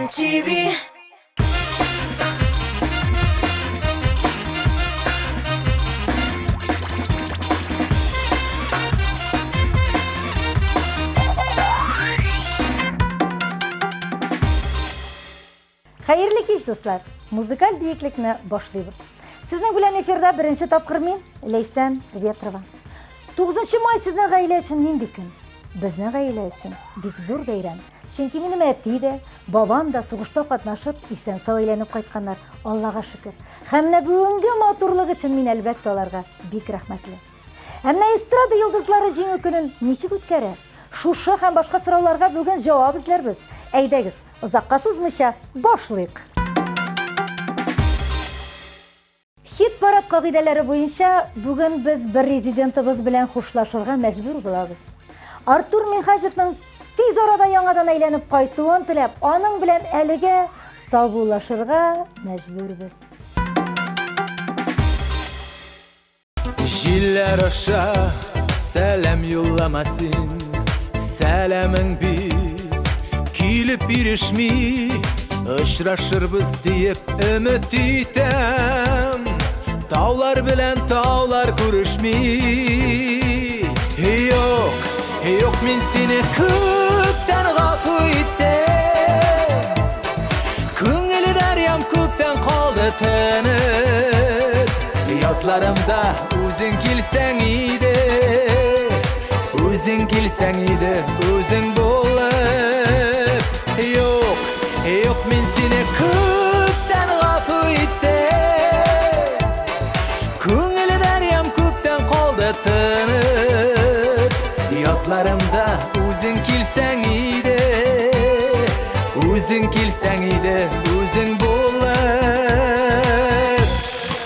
TV. Hayırlı kech dostlar. Muzыкаль biyeklekni boshlaymiz. Sizning bilan efirda birinchi topqir men Leysan Vetrova. 9-may sizning g'ayla uchun nendek kun? Bizning g'ayla uchun bek zo'r bayram. Chunki mening aytdi, babam da sug'ushda qatnashib, eson-sog' aylanib qaytganlar. Allohga shukr. Hamda bugungi motorligi uchun men albatta ularga bek rahmatli. Hamda estrada yulduzlari jing'i kunin nechik o'tkara? Shu ham boshqa so'rovlarga bugun javob izlarmiz. Aydagiz, uzoqqa so'zmisha boshlayq. Hit parad qoidalari bo'yicha bugun biz bir rezidentimiz bilan xo'shlashishga majbur bo'lamiz. Artur Minhajevning tez orada yangadan aylanib qaytuын tilab, onun bilan aliga sog'lashishga majburmiz. Jiller aşa selam yollamasın, selamın bir kilip birişmi, ışraşırbız deyip ümit etem. Tağlar bilen tağlar kuruşmi. Yok men seni köpten gafı ettim. Köngeli deryam köpten kaldı tanıp. Yazlarımda özün kilsen iyiydi. Özün kilsen iyiydi, özün bulup. Yok men seni köpten gafı ettim. Köngeli deryam köpten kaldı tanıp. Yazlarımda özün kilsen iyiydi. Özün kilsen iyiydi, özün bulup.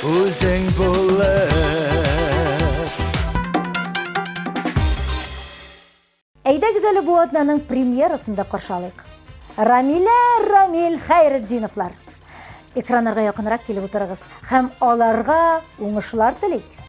Özün bulup. Ayda güzeli bu adnanın premyerasında qarşılayıq. Ramil Xayriddinovlar. Ekranlarga yaqinroq kelib o'tirig'iz. Ham olarga o'ngishlar tilayk.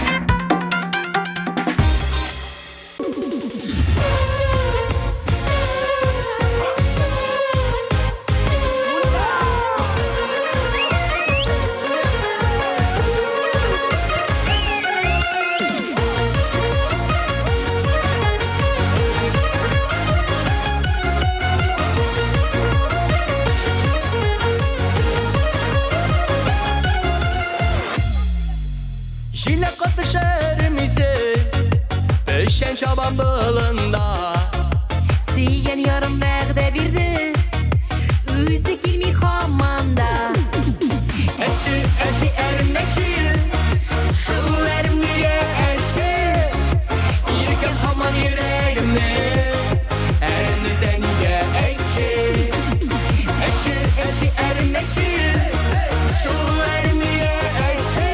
Jile katışırımızı Pöşen şaban bılında Siyen yarım vəqdə birdi. Üzü kilmi xamanda. Əşi ərməşi. Şu ərmiyə əşi. Yirkən haman yüreğimi. Ərnidən ye əşi. Əşi ərməşi. Şu ərmiyə əşi.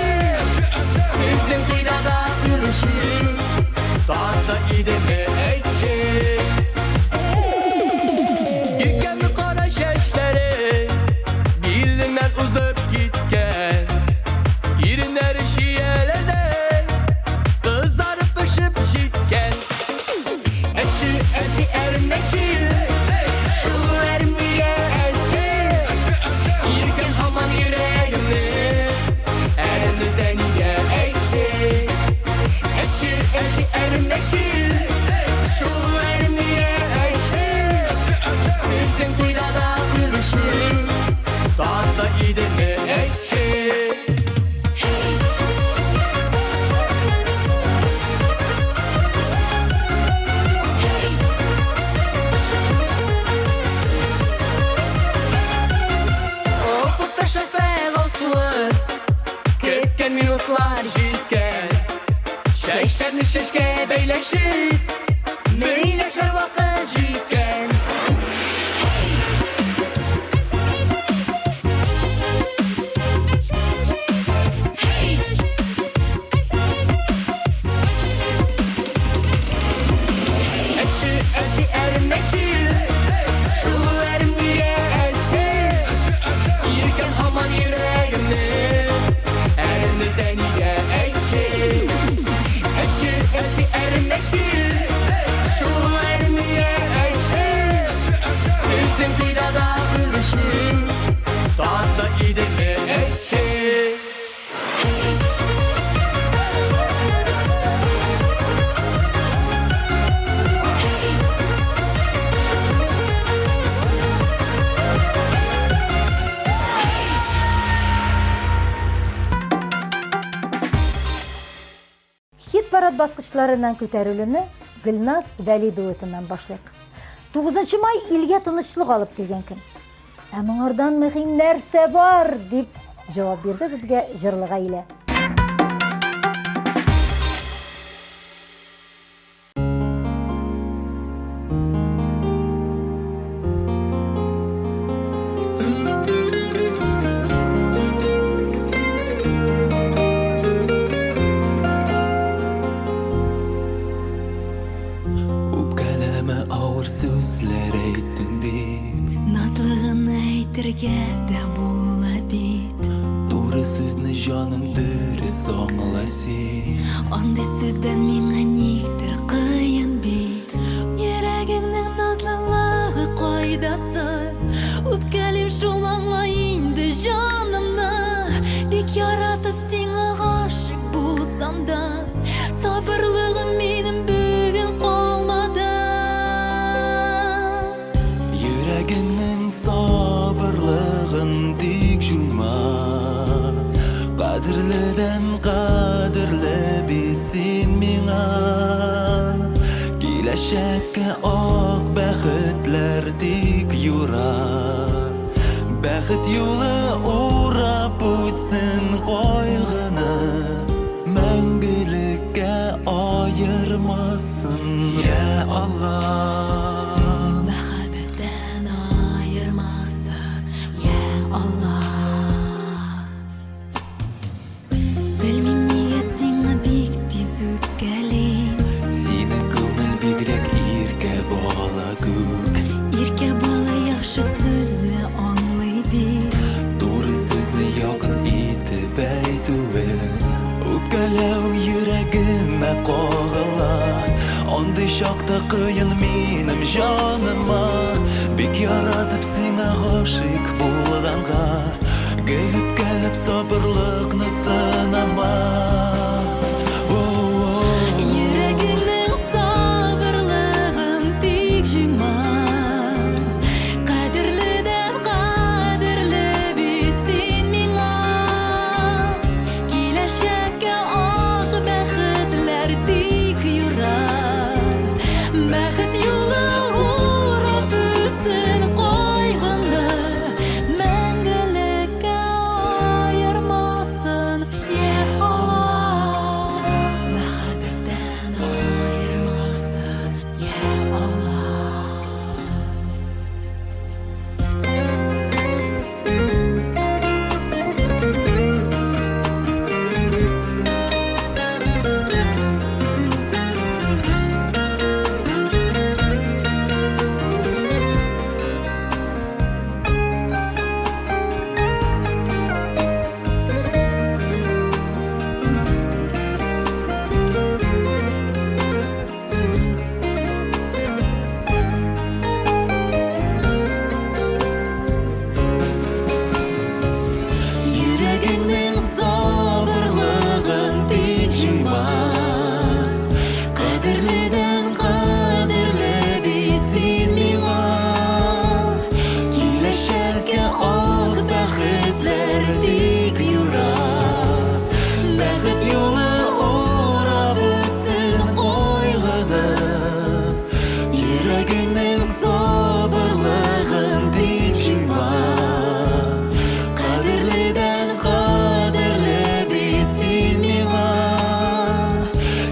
Sizin qıydada ürüşür. Dağda ideme əşi. Yirkənli qara şəşləri Bilindən uzaq gitken Yerinləri şiyələrdən Qızarıb pışıb jitken Əşi ərməşi. Şu ərmiyə əşi. Yirkən haman yüreğimi. Ərnidən ye əşi. Əşi ərməşi. Şu ərmiyə əşi. Sizin qıydada ürüşür. Dağda ideme əşi. Ufukta şafak olsun. Ketken minutlar jitken. Şeşlerini şeşke beyleşip. Meyleşer vakit jitken. Əşi ərməşi. Şu ərmiyə əşi. Yirkən haman yüreğimi. Ərnidən ye əşi. Əşi ərməşi. Şu ərmiyə əşi. hayat basqıçlarından көтәрүлүнү Гүлназ Вәли дуэтынан башлыйк. 9 май илгә тынычлык алып килгән көн. Ә моңардан мөһим нәрсә бар дип җавап бирде безгә җырлы гаилә. Де була бит Туры сөзні жаным дұрыс аңласын Ондай сөзден миңа никтір қиын бит Йөрәгеңнең назлылығы қайдасыр Үпкәлим шул аңлай инде жанымны Бик яратып сиңа ғашық булсам да Сабырлығым минем бүген қалмады Йөрәгеңнең sabırlığın dik juyma Qadirlidən qadirli bitsin miңа Киләчәккә ак бәхетләр dik юра Бәхет юлы урап үтсен кайгыны Мәңгелеккә аермасын Я Аллах Ондай шақта қиын минем жаныма Бик яратып сиңа ғашик булганга Гелеп сабырлыкны сынама Йөрәгеңнең сабырлыгын тик җыйма Кадерледән кадерле бит син миңа Киләчәккә ак бәхетләр тик юра Бәхет юлы урап үтсен кайгыны Мәңгелеккә аермасын Я Аллах Мәхәббәттән аермасын Я Аллах Йөрәгеңнең сабырлыгын тик җыйма Кадерледән кадерле бит син миңа Киләчәккә ак бәхетләр тик юра Бәхет юлы урап үтсен кайгыны Йөрәгеңнең сабырлыгын тик җыйма Кадерледән кадерле бит син миңа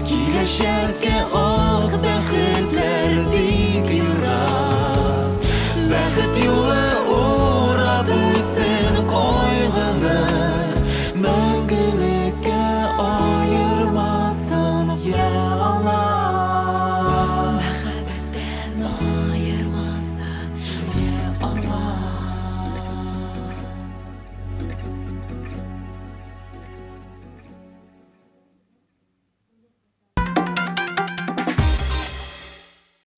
Киләчәккә ак бәхетләр тик юра Бәхет юлы урап үтсен кайгыны Мәңгелеккә аермасын Я Аллах Мәхәббәттән аермасын Я Аллах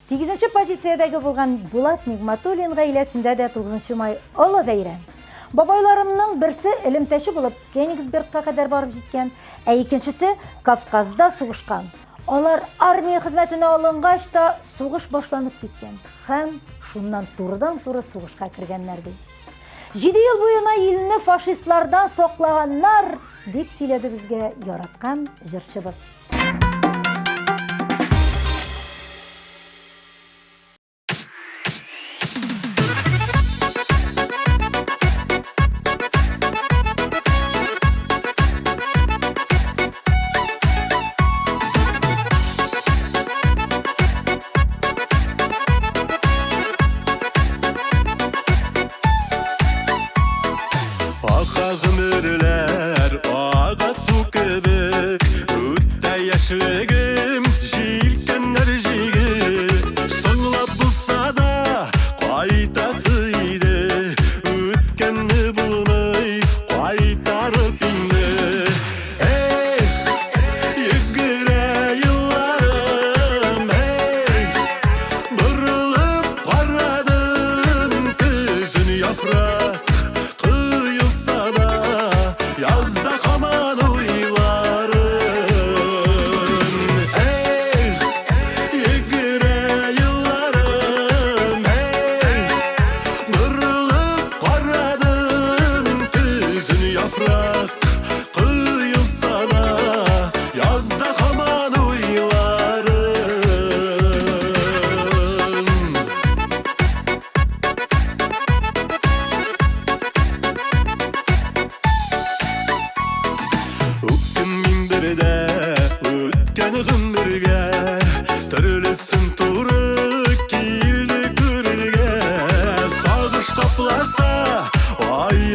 Сигезенче позициядәге булган Булат Нигматуллин гаиләсендә дә 9 май олы бәйрәм. Бабайларымның берсе элемтәче булып Кенигсбергка кадәр барып җиткән, ә икенчесе Кавказда сугышкан. Алар армия хезмәтенә алынгач та сугыш башланып киткән һәм шуннан турыдан-туры сугышка кергәннәр ди. 7 ел буена илне фашистлардан саклаганнар дип сөйләде безгә яраткан җырчыбыз.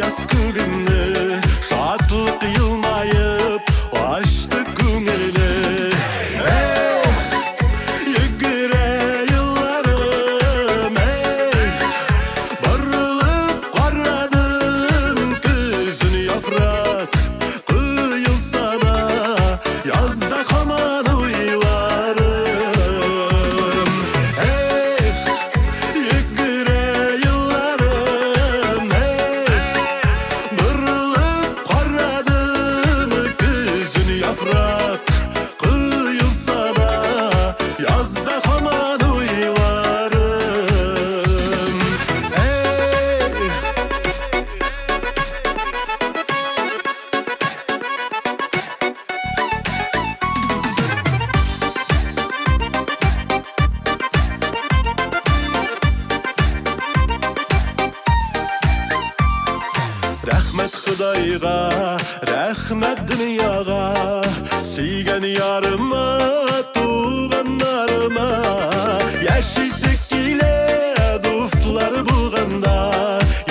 yaz kugini şadlık yılmayıp açtı güneli yigire yıllarım barılıp qaradım gözün yaprak kıyılsa da yazda kaman uylarım yigire yıllarım barılıp qaradım gözün yaprak kıyılsa da yazda kaman uylarım Rəhmət Xudayğa, rəhmət dünyağa Suygan yarıma, tuğanlarıma Yaşaysak ile dostlar bulğanda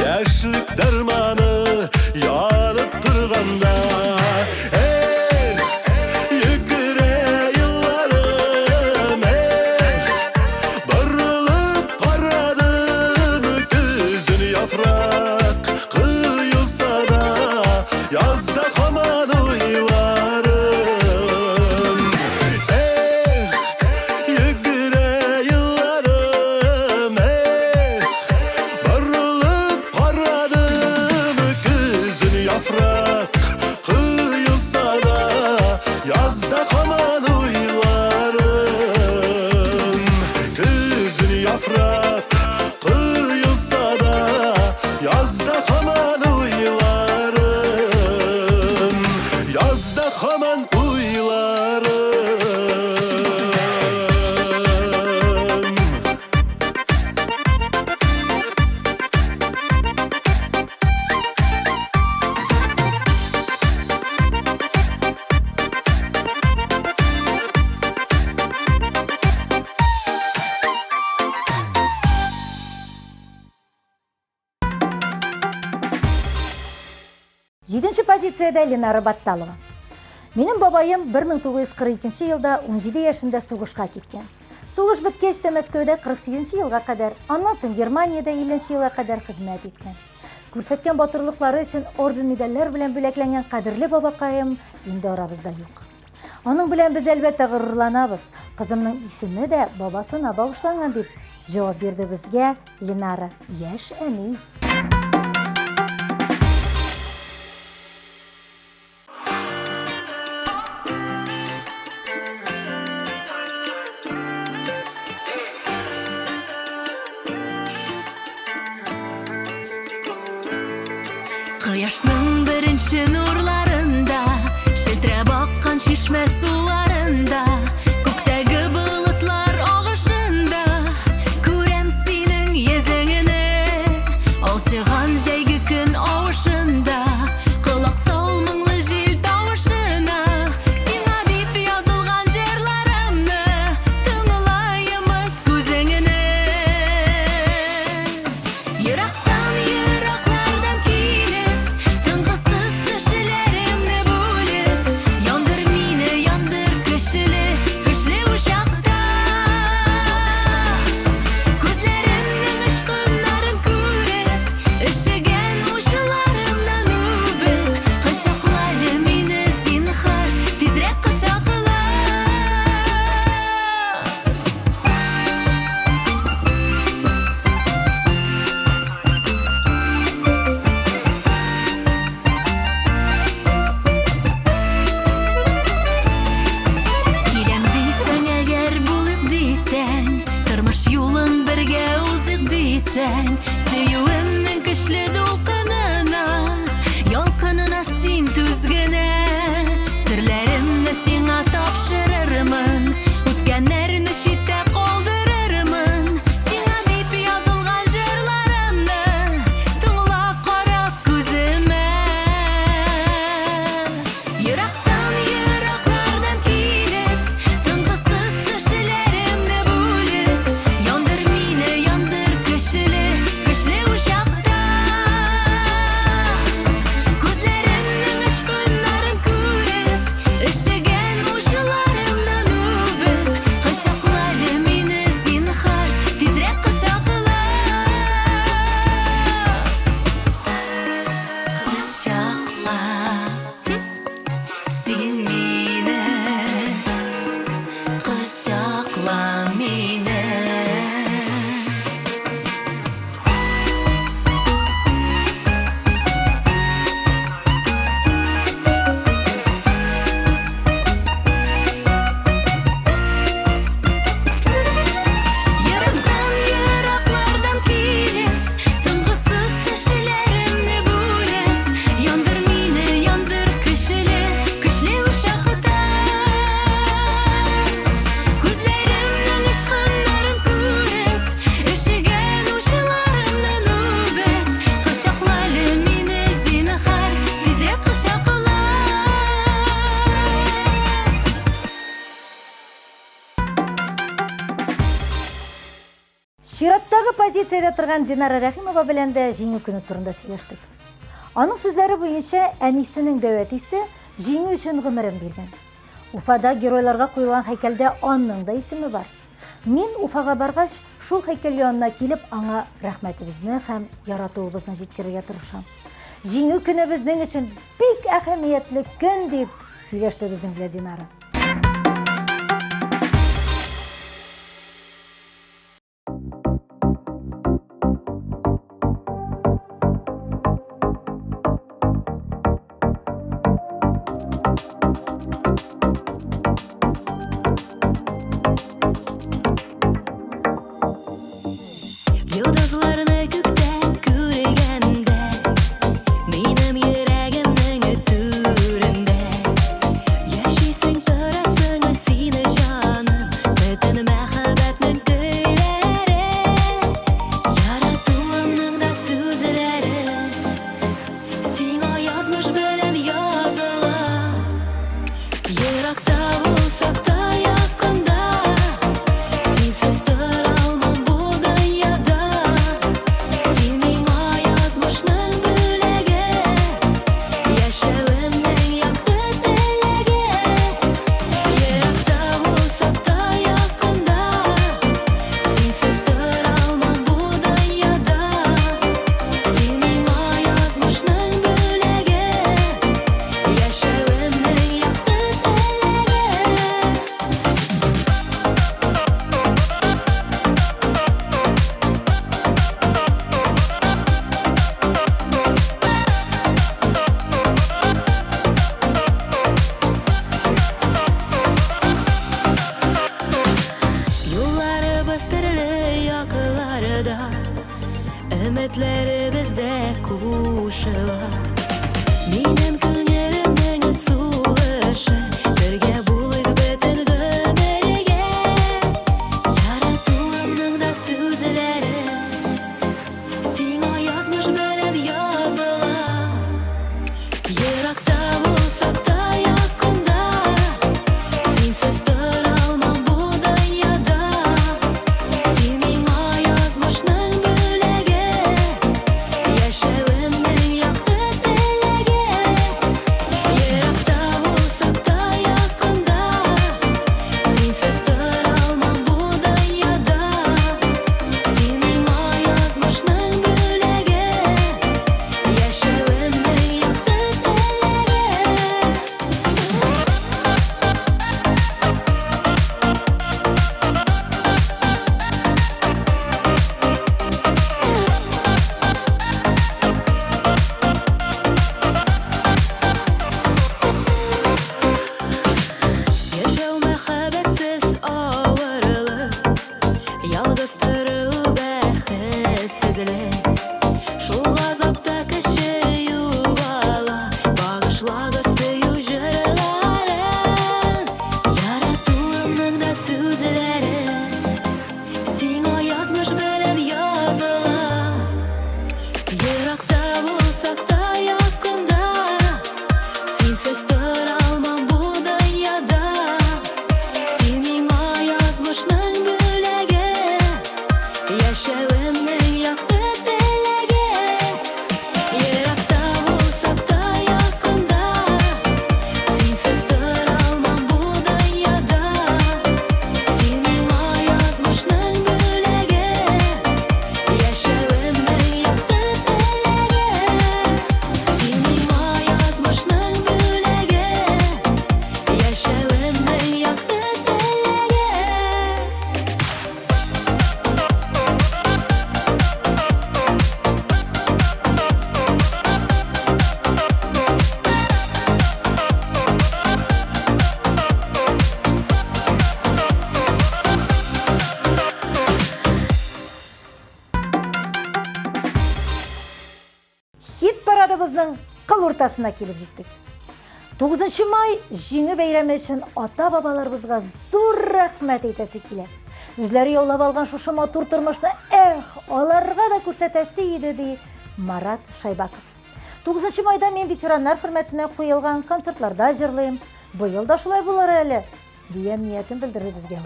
Yaşlık dermanı yanıp durğanda yigire yıllarım barılıp qaradım gözün yaprak kıyılsa da yazda kaman uylarım yigire yıllarım barılıp qaradım gözün yaprak kıyılsa da yazda kaman uylarım gözün yaprak kıyılsa da yazda kaman uylarım yazda kaman uylarım Жетінші позицияда Ленара Батталова. Менің бабайым 1942 жылда 17 яшында соғышқа кеткен. Соғыш біткешті Мәскеуде 48 жылға қадар, аннан соң Германияда 50 жылға қадар қызмет еткен. Көрсеткен батырлықлары үшін орден медальлер белән бүләкләнгән қадірлі бабақайым инде арабызда юк. Аның белән без әлбәттә горурланабыз. Кызымның исеме дә бабасына багышланган дип җавап бирде безгә Ленара яшь әни. Кояшның беренче нурларында шелтірәп аккан шишмә суларында күктәге болытлар агышында күрәм синең йөзеңне алчыган җәйге көн авышында колак сал моңлы җил тавышына сиңа дип язылган җырларымны тыңлайым күзеңне ерактан ераклардан килеп тынгысыз төшләремне бүлеп яндыр мине яндыр көчле учакта күзләреңнең очкыннарын күреп өшегән учыларымнан позицияда тұрған Динара Рахимова белән дә җиңү көне турында сөйләштек. Аның сүзләре буенча, әнисенең дәвәтисе җиңү өчен гомерен биргән. Уфада геройларга куелган һәйкәлдә аның да исеме бар. Мин Уфага баргач, шул һәйкәл янына килеп, аңа рәхмәтебезне һәм яратуыбызны җиткерергә тырышам. Җиңү көне безнең өчен бик әһәмиятле көн дип сөйләште безнең белән Динара. Йолдызларны күктән күргәндә, минем йөрәгемнең түрендә яшисең, торасың син җаным, бөтен мәхәббәтнең көйләре, яратуымның да сүзләре, сиңа язмыш белән языла. Еракта булсак та якында, синсез тора алмам бу дөньяда. Син миңа язмышның бүләге, яшәвемнең якты теләге. Еракта булсак та якында, синсез тора алмам бу дөньяда. Син миңа язмышның бүләге, яшәвемнең якты теләге. Юлларыбыз төрле якыларда, өметләребез дә кушыла. Минем күңелемнең сулышы, бергә булыйк бөтен гомергә. Яратуымның да сүзләре, сиңа язмыш белән языла. Еракта булсак та якында, синсез тора алмам бу дөньяда. Син миңа язмышның бүләге, яшәвемнең якты теләге. Еракта булсак та якында, синсез тора алмам бу дөньяда. Син миңа язмышның бүләге, яшәвемнең якты теләге. Яшәү мәхәббәтсез авырлык, ялгыз тору бәхетсезлек. Шул газапта кеше югала, багышлагы сөю җырларын. Яратуымның да сүзләре, сиңа язмыш белән языла. Еракта булсак та якында, синсез тора алмам бу дөньяда. Син миңа язмышның бүләге, яшәвемнең якты теләге. Еракта булсак та якында, синсез тора алмам бу дөньяда. Син миңа язмышның бүләге, яшәвемнең якты теләге. Син миңа язмышның бүләге, яшәвемнең якты теләге. Хит парадыбызның кыл уртасына килеп җиттек. 9 май җиңү бәйрәме өчен ата-бабаларыбызга зур рәхмәт әйтәсе килә. Үзләре яулап алган шушы матур тормышны, аларга да күрсәтәсе иде, ди Марат Шайбаков. 9 майда мен ветераннар хөрмәтенә куелган концертларда җырлыйм. Быел да шулай булыр әле, дигән ниятен белдерде безгә.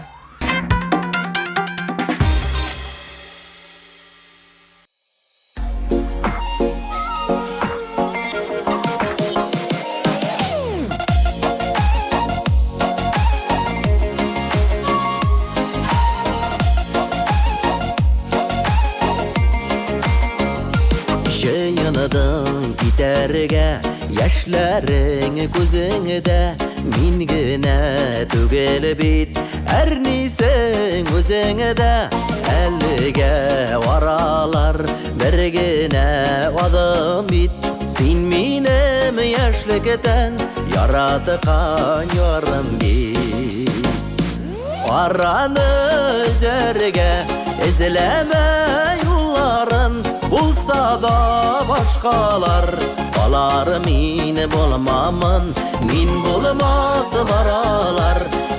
Kıyınıdın giderge Yaşların gözünde Min gine tügel bit Ernisen özünde Elge varalar Bergine vadım bit Sin minem yaşlıkten Yaratıkan yarım git Aranı üzerge ezleme yolların Bulsa da başkalar Alar min bulmamın Min bulmasılar alar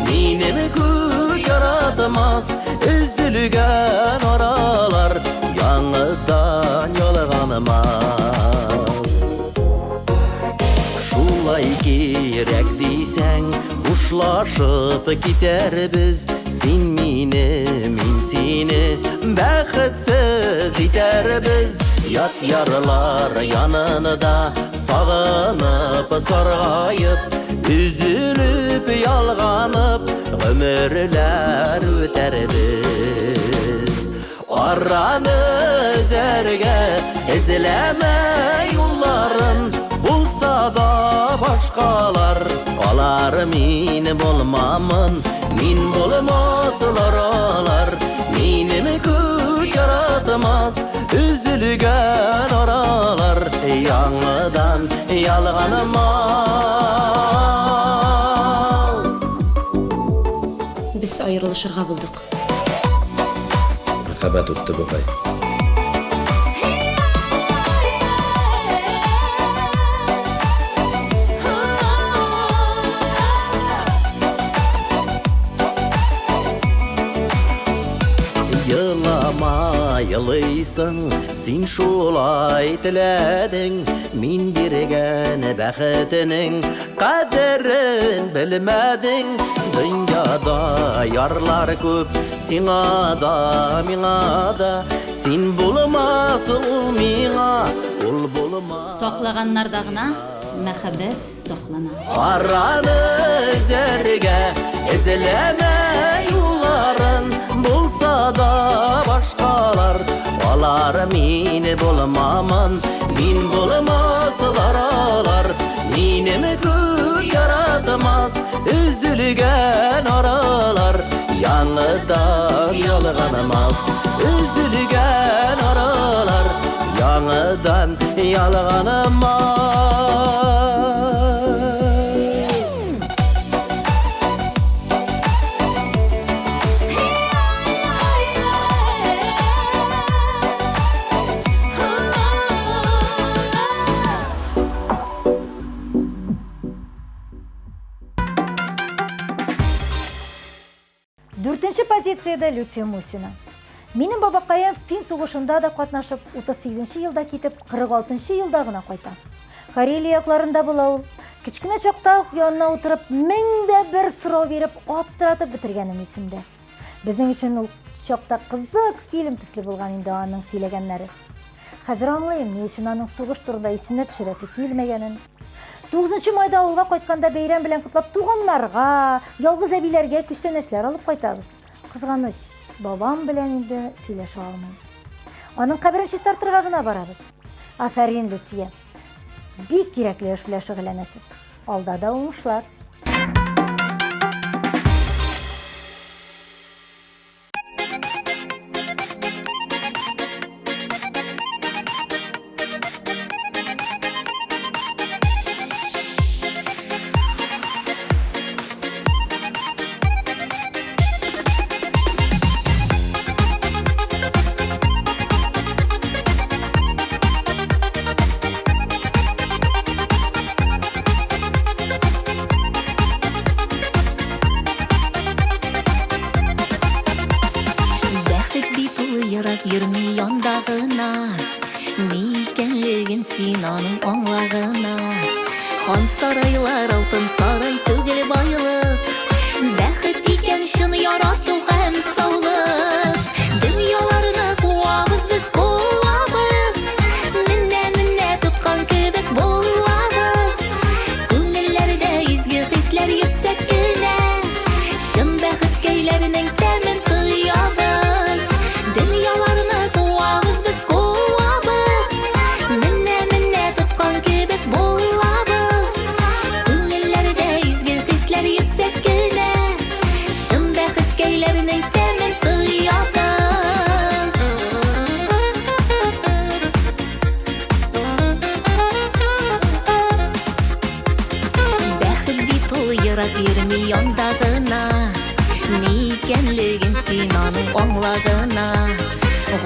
Minimi kük yaratmaz Üzülgen oralar Yanıdan yolganmaz Şulay gerek deysen Kuşlaşıp gider biz Sin mini, min seni Bəxitsiz iter biz Yat yarlar yanında Sağınıp sargayıp Üzülüp yalganıp Ömürler öter biz Aranı üzerge ezleme yolların Bulsa da başkalar Alar min bulmamın Min bulmasılar alar Minimi kük yaratmaz Üzülgen oralar Yanıdan yalganmaz Biz ayrılışırga bulduk. Habat uttu bu kay Yılama yılıysın Sin şulay tiledin Min birgen bəxtinin Kaderin bilmedin Dünyada yarlar köp Sina da mina da Sin bulması ol mina Ol bulma Soqlaganlardagına мәхәббәт соqlana. Aranı üzerge ezleme yolların Bulsa da başkalar Alar min bulmamın Min bulmasılar alar Minimi kük yaratmaz Üzülgen aralar Yanıdan yalganmaz Üzülgen aralar Yanıdan yalganmaz Dördüncü позицияда Люция Мусина. Менің бабақайым Фин соғышында да қатнашып, 38-ші елда кетіп, 46-ші елдағына қайта. Карелия яқларында бұл ауыл. Кішкіне шоқта янына отырып, меңді бір сұрау беріп, аптыратып бітіргенім есімде. Біздің үшін ол шоқта қызық фильм түслі болған енді аның сөйлегенлері. Қазір аңлайым, не үшін аның соғыш турында есіне түшіресі келмегенін. 9 майда ауылға қайтқанда бейрам білен құтлап туғанларға, ялғыз әбилерге күштенешлер алып қайтабыз. Қызғаныш, бабам білен енді сөйлеше алмайм. Аның қабірін шестартырға ғына барабыз. Афәрин Люция. Бик кереклі эш белән шөгыльләнәсез. Алда да уңышлар. Yürümü yandağına Meykenligin Sinanın anlağına Хан saraylar altın saray түгел байлық Бәхет икен шын ярату һәм саулық Дөньяларына куабыз біз кулабыз Менә тоткан кебек булабыз Күңелләрдә изге хисләр йөксәк кенә Шын бәхет көйләренең тәмен тоябыз Дөньяларына куабыз біз кулабыз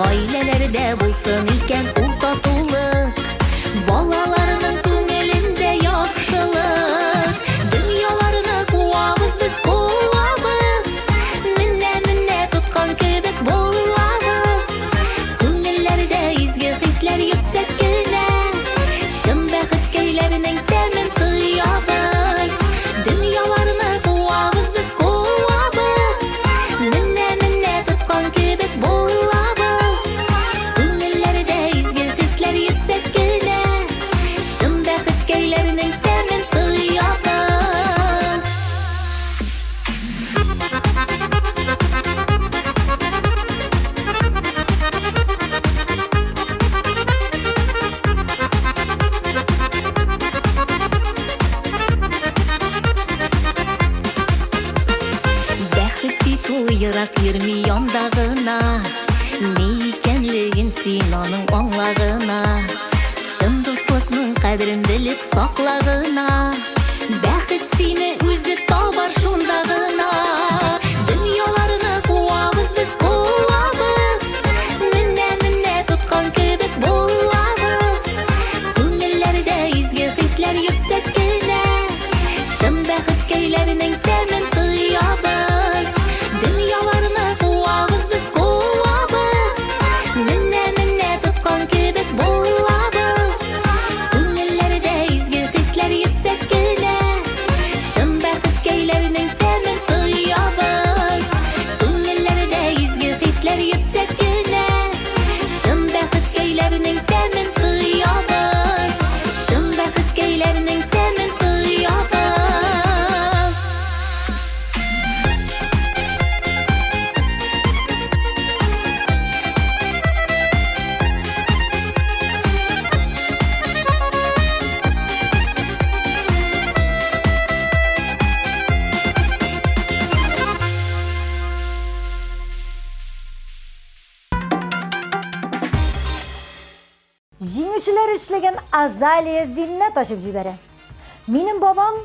Гаиләләрдә булсын икән ул татулык, балаларның күңелендә яхшылык. Дөньяларны куабыз без куабыз, менә тоткан кебек булабыз. Күңелләрдә изге хисләр йөксәк кенә, чын бәхет көйләренең тәмен тоябыз. Дөньяларны куабыз без куабыз, менә тоткан кебек булабыз. Күңелләрдә изге хисләр йөксәк кенә, чын бәхет көйләренең тәмен тоябыз. Бәхет бит ул ерак йөрми янда гына, ни икәнлеген син аның аңлагына. Чын дуслыкның кадерен белеп саклагына, бәхет сине үзе табар шунда гына. Дөньяларны куабыз без куабыз, менә тоткан кебек булабыз. Күңелләрдә изге хисләр йөксәк кенә, чын бәхет көйләренең тәмен тоябыз. Дөньяларны куабыз без куабыз, менә тоткан кебек булабыз. Күңелләрдә изге хисләр йөксәк кенә, чын бәхет көйләренең тәмен тоябыз. Күңелләрдә изге хисләр йөксәк кенә, чын бәхет көйләренең тәмен тоябыз. Чын бәхет көйләренең тәмен тоябыз. Җиңүчеләр эшләгән Азалия зилне ташып җибәрә. Минем бабам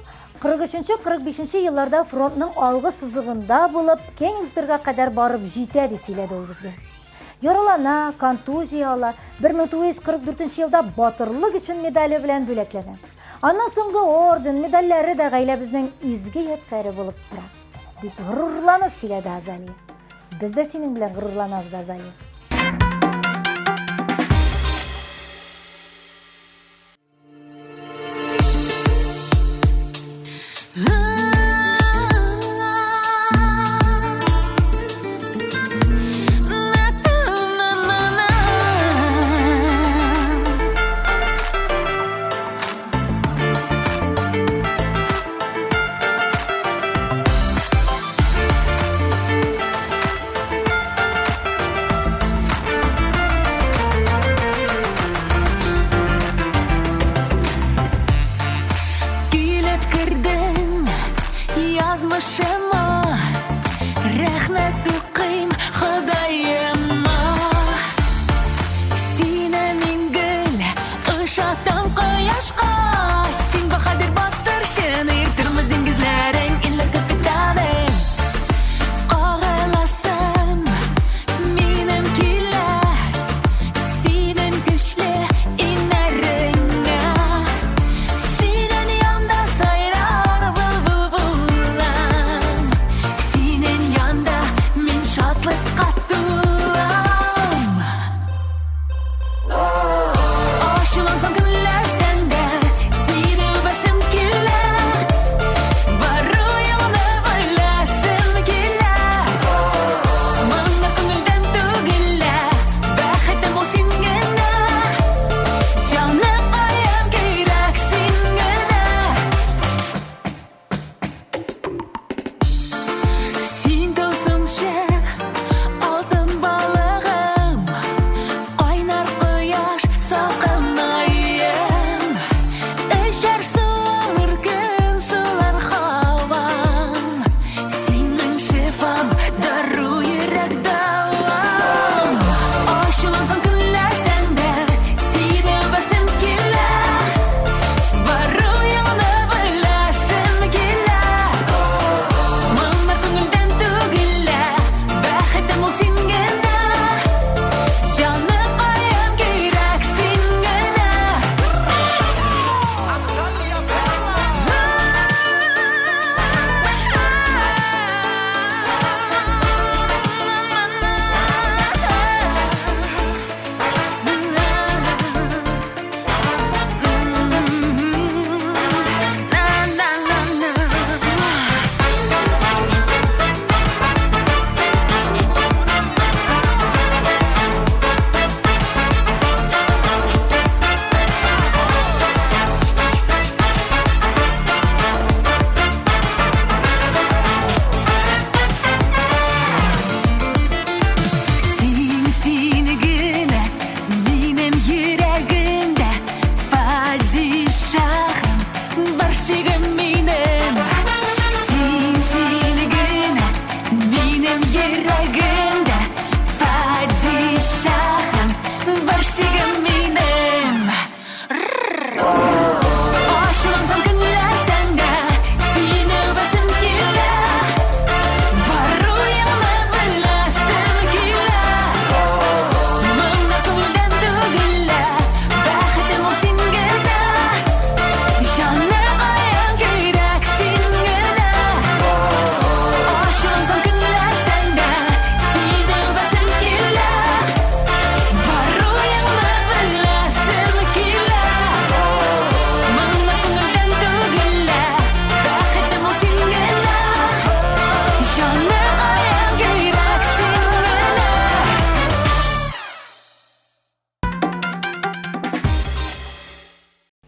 43-45 елларда фронтның алгы сызыгында булып, Кенигсбергка кадәр барып җитә дип сөйләде ул безгә. Яралана, контузия ала, 1944 елда батырлык өчен медале белән бүләкләнә. Аннан соңгы орден, медальләре дә гаиләбезнең изге ядкәре булып тора, дип горурланып сөйләде Азалия. Без дә синең белән горурланабыз, Азалия. Язмышыма рәхмәт укыйм Ходаема. Сине мин гел ышатам кояшка, син баһадир батырчын, иртирмеш диңгезләрең, илләр капитаның. Кагаласым минем килә, синең көчле иннәреңә. Синең янда сайрар булбулам, синең янда мин шатлыкка тулам. Ачылансам көнләр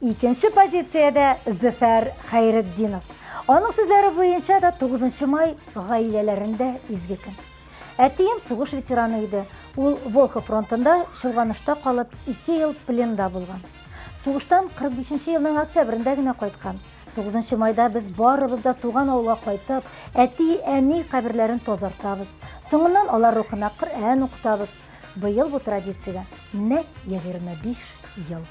Икенче позицияда Зөфәр Хайретдинов. Аның сүзләре буенча да 9 май гаиләләрендә изге көн. Әтием сугыш ветераны иде. Ул Волхов фронтында шылганышта калып 2 ел пленда булган. Сугыштан 45 елның октябрендә генә кайткан. 9 майда без барыбыз да туган авылга кайтып, әти-әни каберләрен тазартабыз. Соңыннан алар рухына Коръән укытабыз. Быел бу традициягә нәкъ 25 ел.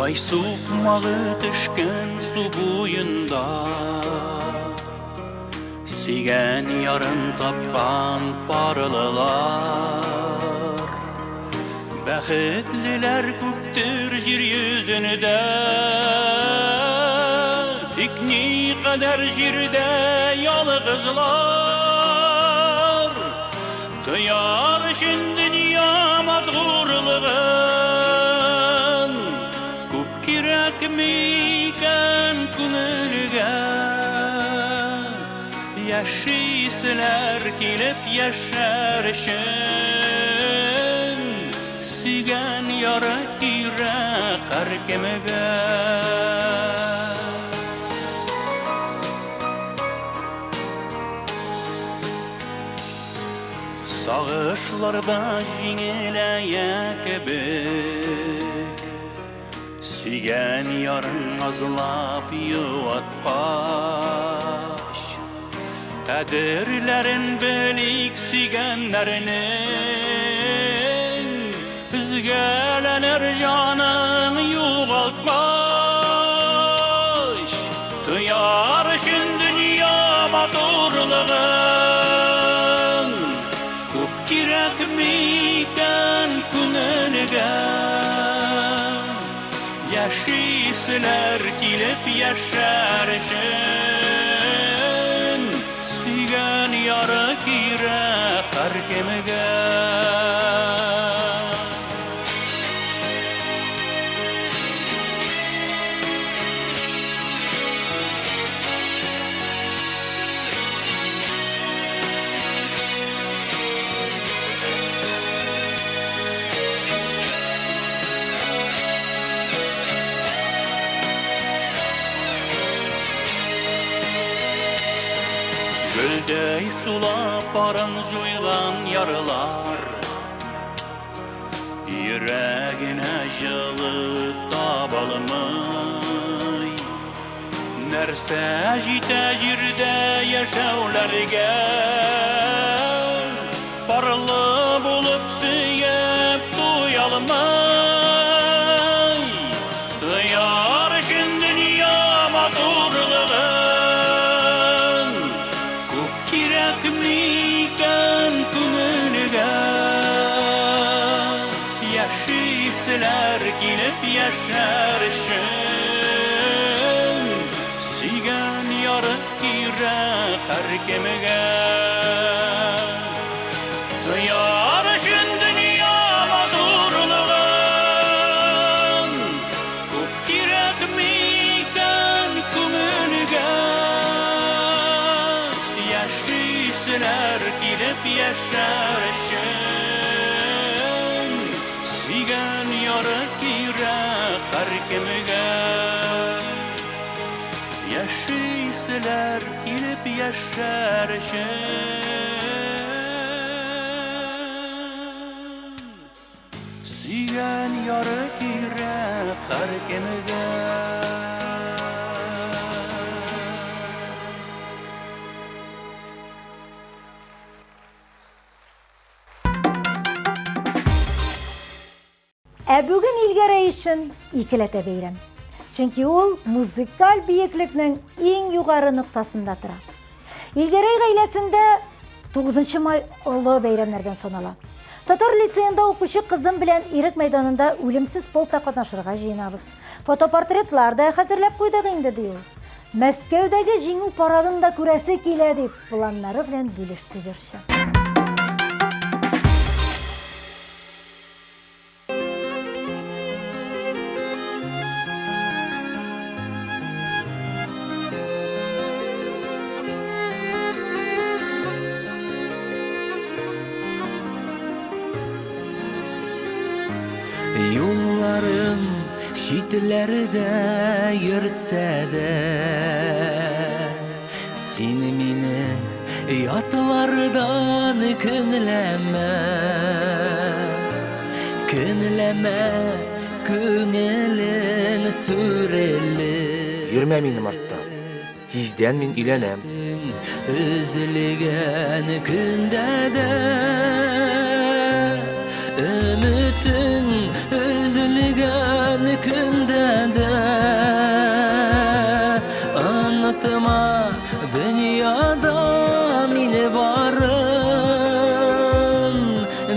Ай суқмағы түшкен су буйында Сүйген ярын тапқан парлылар Бәхетлілер көктер жер yüzünde Тик ни қадар жерде ялғызлар Тыяр үшін дүния матғурлығын Күп керек мейкен күңілге Яшисілер келіп яшар үшін Сүйген яры кирек әр кемеге Сағышларда жеңеләйә кебек Сүйген ярын азлап юатқаш Қадірлерін білік сүйгенлерінің Үзгәләнер жанын юғалтмаш Тыяр үшін дүния матурлығын Күп керек мейкен күңілге Яшисілер келіп яшар үшін Сүйген яры кирек әр кемеге Гүлдей сулап барын жойған ярылар Йөрәгенә жылы табалмый Нәрсә җитә җирдә яшәүләргә Парлы булып сөеп туялмый Тыяр өчен дөнья матурлыгын Күп кирәк микән күңелгә Яшисілер килеп яшәр өчен Сөйгән яры кирәк һәр кемегә Тыяр өчен дөнья матурлыгын Күп кирәк микән күңелгә Яшисілер килеп яшәр өчен Сөйгән яры кирәк һәр кемегә Яшисілер килеп яшәр өчен Сөйгән яры кирәк һәр кемегә Ә бүген Илгәрәй өчен икеләтә бәйрәм. Чөнки ул музыкаль биеклекнең иң югары ноктасында тора. Илгәрәй гаиләсендә 9 май олы бәйрәмнәрдән санала. Татар лицейында укучы кызым белән Ирек мәйданында үлемсез полта катнашырга җыенабыз. Фотопортретлар да хәзерләп куйдык инде ди ул. Мәскәүдәге җиңү парадын да күрәсе килә дип планнары белән бүлеште җырчы. Şitlerde yürtse de Seni mini yatlardan künleme Künelin süreli Yürme benim artta. Tizden men ilenem. Üzülgen günde de Ümitin üzülgen günde de Anlatma dünyada mini barın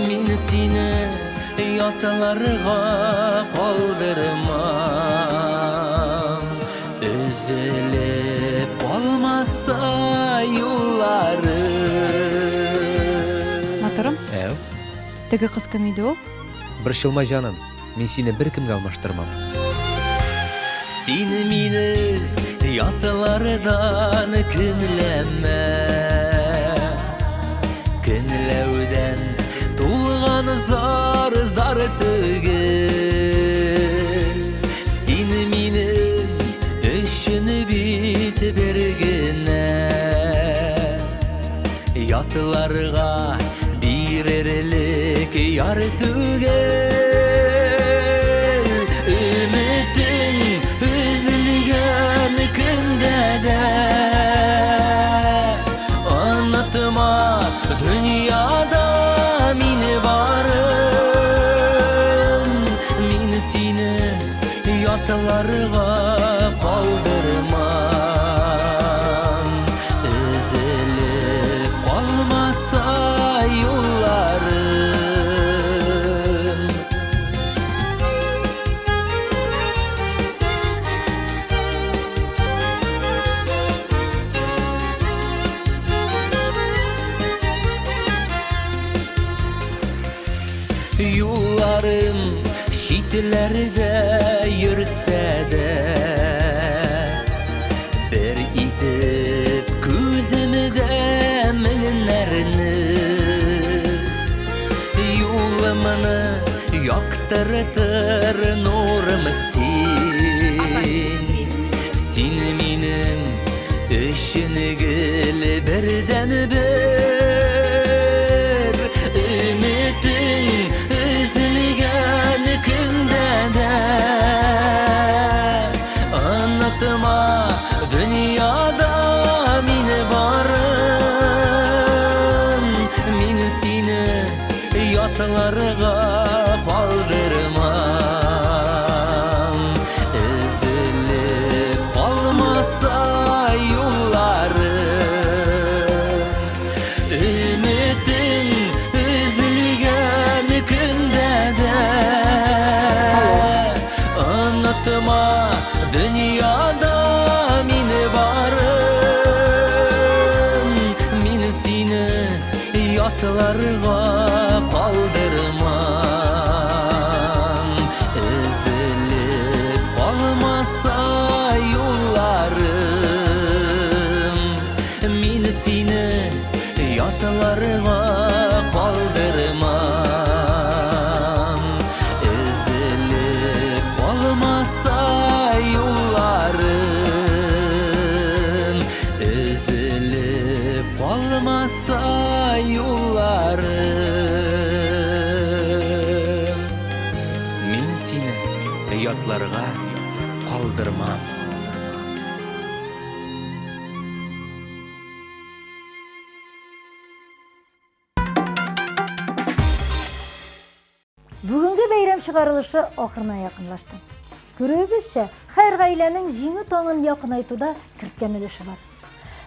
Min seni yatlarga kaldırmam Üzülüp olmazsa yolları Моторым, Әу, теге кыз кем иде ул? bir şılma canım. Men seni bir kimge almaştırmam. Seni mini yatlardan künleme Künlevden tulgan zar tügül Seni mini işini bit bergine Yatlarga birerlik yar tügül Ümitin üzülgen günde de Anlatma dünyada mini varın Min seni yatlarga kaldırmam Üzülüp kalmasa yollarım Yollarım şitlerde yürtse de Bir itip gözümde minlerini Yolumunu yaktırtır nurum Sen benim işini gül birden bir Ümitin üzülgen günde de Anlatma dünyada mini barın Min seni yatlarga kaldırmam Üzülüp kalmasa yollarım Ümitin üzülgen günde de Anlatma dünyada mini varın Min seni yatlarga kaldırmam Üzülüp kalmasa yollarım Min seni yatlarga kaldırmam Üzülüp kalmasa yollarım Üzülüp kalmasa yollarım Min seni yatlarga kaldırmam Бүгінгі бәйрәм шығарылышы ақырына якынлашты. Көрөбүзчө, һәр гаиләнең җиңү таңын якынайтуда кирткән өлеше бар.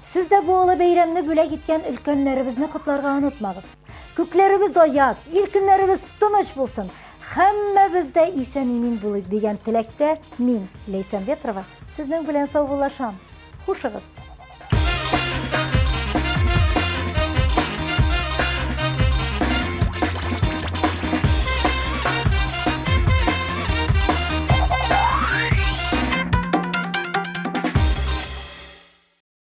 Сез дә бу олы бәйрәмне бүләк иткән өлкәннәребезне котларга онытмагыз. Күкләребез аяз, ил көннәребез тыныч булсын. Һәммәбез дә исән-имин булыйк дигән теләктә мин, Лейсан Ветрова, сезнең белән саубуллашам. Хушыгыз.